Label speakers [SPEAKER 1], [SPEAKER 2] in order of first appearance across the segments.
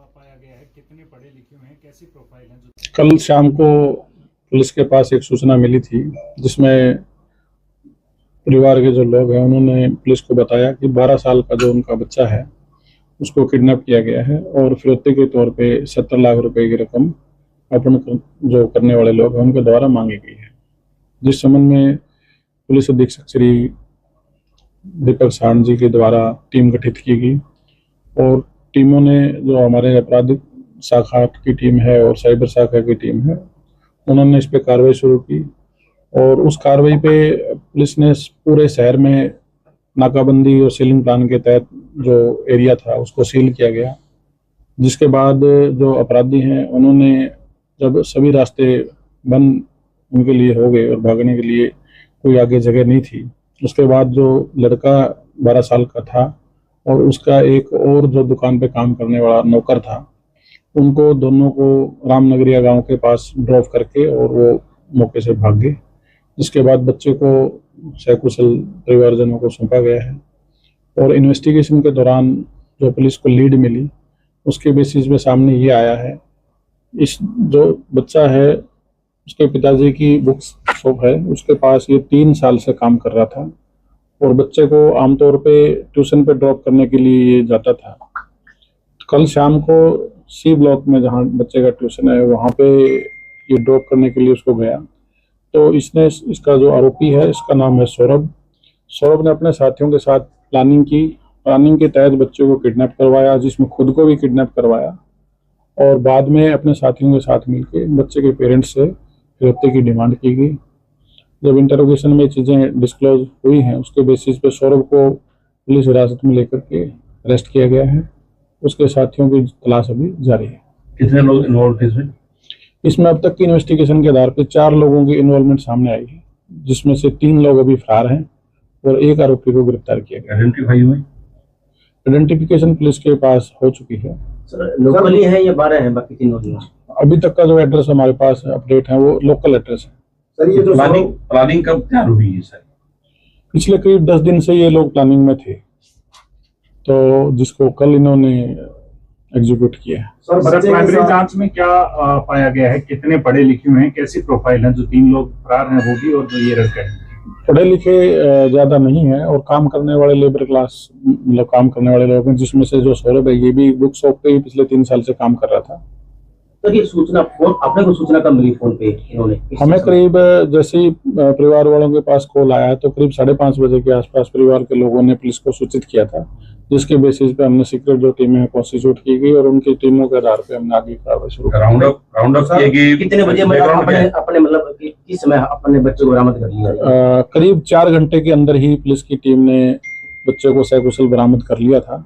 [SPEAKER 1] पाया गया है, कितने पढ़े लिखे हुए हैं, कैसी प्रोफाइल है?
[SPEAKER 2] कल शाम को पुलिस के पास एक सूचना मिली थी जिसमें परिवार के जो लोग हैं उन्होंने पुलिस को बताया कि 12 साल का जो उनका बच्चा है उसको किडनैप किया गया है और फिरौती के तौर पे 70 लाख रुपए की रकम अपन जो करने वाले लोग हैं उनके द्वारा मांगी गई है। जिस संबंध में पुलिस अधीक्षक श्री दीपक सारण जी के द्वारा टीम गठित की गई और टीमों ने जो हमारे आपराधिक शाखा की टीम है और साइबर शाखा की टीम है उन्होंने इस पे कार्रवाई शुरू की और उस कार्रवाई पे पुलिस ने पूरे शहर में नाकाबंदी और सीलिंग प्लान के तहत जो एरिया था उसको सील किया गया। जिसके बाद जो अपराधी हैं उन्होंने जब सभी रास्ते बंद उनके लिए हो गए और भागने के लिए कोई आगे जगह नहीं थी, उसके बाद जो लड़का 12 साल का था और उसका एक और जो दुकान पे काम करने वाला नौकर था, उनको दोनों को रामनगरिया गांव के पास ड्रॉप करके और वो मौके से भाग गए। जिसके बाद बच्चे को सकुशल परिवारजनों को सौंपा गया है और इन्वेस्टिगेशन के दौरान जो पुलिस को लीड मिली उसके बेसिस पे सामने ये आया है, इस जो बच्चा है उसके पिताजी की बुक शॉप है, उसके पास ये 3 साल से काम कर रहा था और बच्चे को आमतौर पे ट्यूशन पे ड्रॉप करने के लिए ये जाता था। कल शाम को सी ब्लॉक में जहाँ बच्चे का ट्यूशन है वहाँ पे ये ड्रॉप करने के लिए उसको गया तो इसने इसका जो आरोपी है इसका नाम है सौरभ ने अपने साथियों के साथ प्लानिंग के तहत बच्चे को किडनैप करवाया, जिसमें खुद को भी किडनैप करवाया और बाद में अपने साथियों के साथ मिलकर बच्चे के पेरेंट्स से फिरौती की डिमांड की गई। जब इंटरोगेशन में चीज़ें डिस्क्लोज हुई हैं उसके बेसिस पे सौरभ को पुलिस हिरासत में लेकर के अरेस्ट किया गया है। उसके साथियों की तलाश अभी जारी है।
[SPEAKER 3] कितने लोग इन्वॉल्व थे
[SPEAKER 2] इसमें अब तक की इन्वेस्टिगेशन के आधार पर 4 लोगों की इन्वॉल्वमेंट सामने आई है, जिसमें से 3 लोग अभी फरार हैं और एक आरोपी को गिरफ्तार किया गया।
[SPEAKER 3] आइडेंटिफाई हुए?
[SPEAKER 2] आइडेंटिफिकेशन पुलिस के पास हो चुकी है।
[SPEAKER 4] लोकल ही है या 12 है बाकी 3 लोग?
[SPEAKER 2] अभी तक का जो एड्रेस हमारे पास अपडेट है वो लोकल एड्रेस है।
[SPEAKER 4] सर ये जो
[SPEAKER 3] प्लानिंग कब तैयार हुई है सर?
[SPEAKER 2] पिछले करीब 10 दिन से ये लोग प्लानिंग में थे तो जिसको कल इन्होंने एग्जीक्यूट किया है।
[SPEAKER 1] सर प्राइमरी जांच में क्या पाया गया है, कितने पढ़े लिखे हुए हैं, कैसी प्रोफाइल है? जो 3 लोग फरार हैं वो भी और जो ये लड़का है
[SPEAKER 2] पढ़े लिखे ज्यादा नहीं है और काम करने वाले लेबर क्लास मतलब काम करने वाले लोग हैं, जिसमें से जो सौरभ है ये भी बुक शॉप पे ही पिछले 3 साल से काम कर रहा था।
[SPEAKER 4] तो ये सूचना आपने को सूचना कब मिली फोन पे इन्होंने?
[SPEAKER 2] हमें करीब जैसे ही परिवार वालों के पास कॉल आया तो करीब 5:30 बजे के आसपास परिवार के लोगों ने पुलिस को सूचित किया था, जिसके बेसिस पे हमने सीक्रेट जो टीमें कॉन्स्टिट्यूट की गई और उनकी टीमों के आधार पे हमने आगे कार्रवाई शुरू की।
[SPEAKER 3] राउंड अप किए गए?
[SPEAKER 4] कितने बजे अपने मतलब किस समय अपने बच्चे को बरामद कर लिया?
[SPEAKER 2] करीब 4 घंटे के अंदर ही पुलिस की टीम ने बच्चे को सकुशल बरामद कर लिया था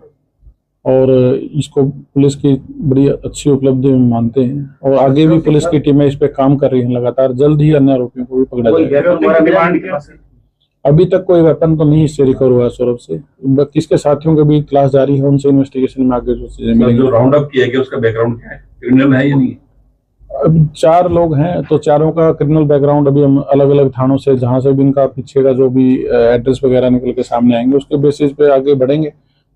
[SPEAKER 2] और इसको पुलिस की बड़ी अच्छी उपलब्धि में मानते हैं और आगे भी पुलिस की टीमें इस पे काम कर रही हैं लगातार। जल्द ही अन्य आरोपियों को भी पकड़ा जाएगा। अभी तक कोई वेपन तो नहीं इससे रिकवर हुआ सौरभ से, किसके साथियों के भी तलाश जारी है, उनसे इन्वेस्टिगेशन में आगे जो चीजें मिलेंगी।
[SPEAKER 3] जो राउंड अप किया गया उसका बैकग्राउंड क्या है, क्रिमिनल है या नहीं?
[SPEAKER 2] अब 4 लोग हैं तो चारों का क्रिमिनल बैकग्राउंड अभी हम अलग अलग थानों से जहां से भी इनका पीछे का जो भी एड्रेस वगैरह निकल के सामने आएंगे उसके बेसिस पे आगे बढ़ेंगे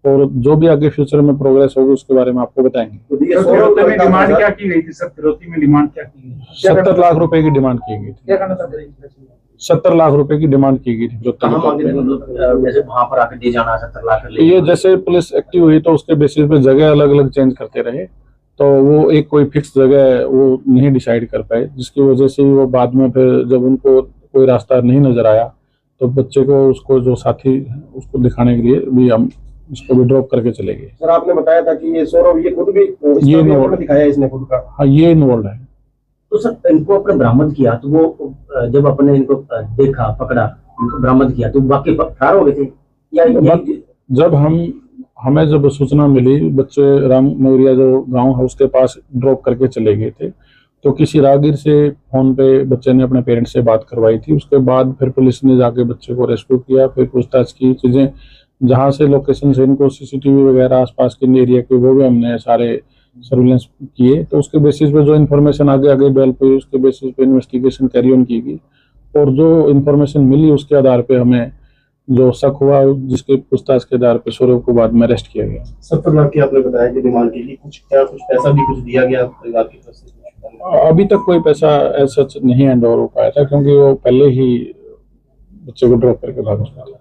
[SPEAKER 2] और जो भी आगे फ्यूचर में प्रोग्रेस होगी उसके बारे में आपको बताएंगे।
[SPEAKER 1] फिरौती में डिमांड क्या की गई थी सर? फिरौती में डिमांड क्या की गई?
[SPEAKER 2] 70 लाख रुपए की डिमांड की गई थी। 70 लाख रुपए की डिमांड की गई थी।
[SPEAKER 4] जैसे वहां पर आके दे जाना 70 लाख
[SPEAKER 2] ये जैसे पुलिस एक्टिव हुई तो उसके बेसिस पे जगह अलग अलग चेंज करते रहे तो वो एक कोई फिक्स जगह वो नहीं डिसाइड कर पाए, जिसकी वजह से वो बाद में फिर जब उनको कोई रास्ता नहीं नजर आया तो बच्चे को उसको जो साथी उसको दिखाने के लिए भी हम इसको भी ड्रॉप करके चले गए।
[SPEAKER 5] सर आपने बताया था कि ये सौरभ ये खुद भी
[SPEAKER 2] ये इन्वॉल्व
[SPEAKER 5] दिखाया इसने खुद का?
[SPEAKER 2] हाँ ये इन्वॉल्व है।
[SPEAKER 4] तो सर इनको अपने बरामद किया तो वो जब अपने इनको देखा पकड़ा इनको बरामद किया तो बाकी फरार हो गए थे या?
[SPEAKER 2] जब हमें जब सूचना मिली बच्चे रामनगरिया जो गांव है उसके पास ड्रॉप करके चले गए थे तो किसी राहगीर से फोन पे बच्चे ने अपने पेरेंट्स से बात करवाई थी। उसके बाद फिर पुलिस ने जाके बच्चे को रेस्क्यू किया, फिर पूछताछ की, चीजें जहाँ से लोकेशन से इनको सीसीटीवी वगैरह आसपास के एरिया के वो भी हमने सारे सर्विलेंस किए तो उसके बेसिस पे जो इन्फॉर्मेशन आगे डेवलप हुई उसके बेसिस पे इन्वेस्टिगेशन कैरी ऑन की गई और जो इन्फॉर्मेशन मिली उसके आधार पे हमें जो शक हुआ जिसके पूछताछ के आधार पर सौरभ को बाद में अरेस्ट किया गया।
[SPEAKER 5] 70 लाख की आपने बताया कि डिमांड की, कुछ पैसा भी कुछ दिया गया परिवार की तरफ से?
[SPEAKER 2] अभी तक कोई पैसा ऐसा नहीं हैंड ओवर हो पाया था, क्योंकि वो पहले ही बच्चे को ड्रॉप करके भाग चुका था।